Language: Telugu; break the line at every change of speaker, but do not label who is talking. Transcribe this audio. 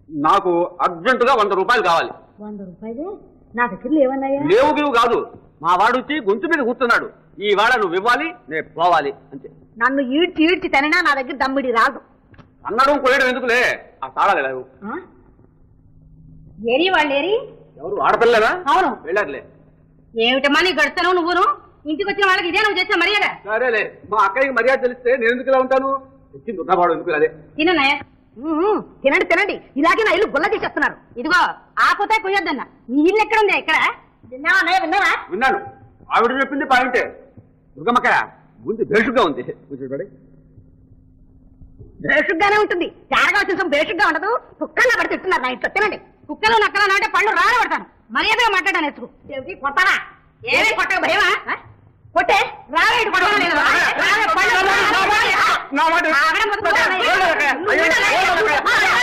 నాకు అర్జెంటుగా 100 రూపాయలు కావాలి.
100 రూపాయలు నా దగ్గర లేవన్నాయా?
లేవు కాదు, మా వాడు వచ్చి గొంతు మీద కూర్చున్నాడు. ఈ వాడ నువ్వు ఇవ్వాలి, నేను పోవాలి అంతే.
నన్ను ఈడ్చి తిననా నా దగ్గర దమ్మిడి రాదు.
అన్నడం కొయ్యడం ఎందుకులే, ఆ తాళాలు లేవు.
ఏరి వాళ్ళేరి?
ఎవరు ఆడపిల్లనా?
అవును.
వెళ్ళారులే.
ఏమిటమ్మా నీ గడుస్తాను నువ్వును? ఇంటికి వచ్చిన వాళ్ళకి ఇదే నువ్వు చేసిన మర్యాద?
సరేలే, మా అక్కయ్యకి మర్యాద తెలిస్తే నేను ఎందుకు ఇలా ఉంటాను? వచ్చింది ఉన్నవాడు ఎందుకు అదే.
తినన్నాయ? తినండి, ఇలాగే నా ఇల్లు గుల్ల తీసేస్తున్నారు. ఇదిగో ఆపోతే కుయ్యొద్దన్న. నీ ఇల్లు ఎక్కడుంది? ఇక్కడ విన్నావా?
విన్నాను, ఆవిడ చెప్పింది పాయింటే. దుర్గమ్మక్క గుండె బేషుగ్గా ఉంది.
బేషుగ్గానే ఉంటుంది. జారగా వచ్చిన బేషుగ్గా ఉండదు. కుక్కల్లా పడి తిట్టున్నారు నా ఇంట్లో. తినండి. కుక్కలు నక్కలు అంటే పళ్ళు రాలబడతాను. మర్యాదగా మాట్లాడాను. ఎత్తుకు కొట్టారా? ఏమే కొట్టక భయమా? కొట్టే రావేడు కొట్టాలి.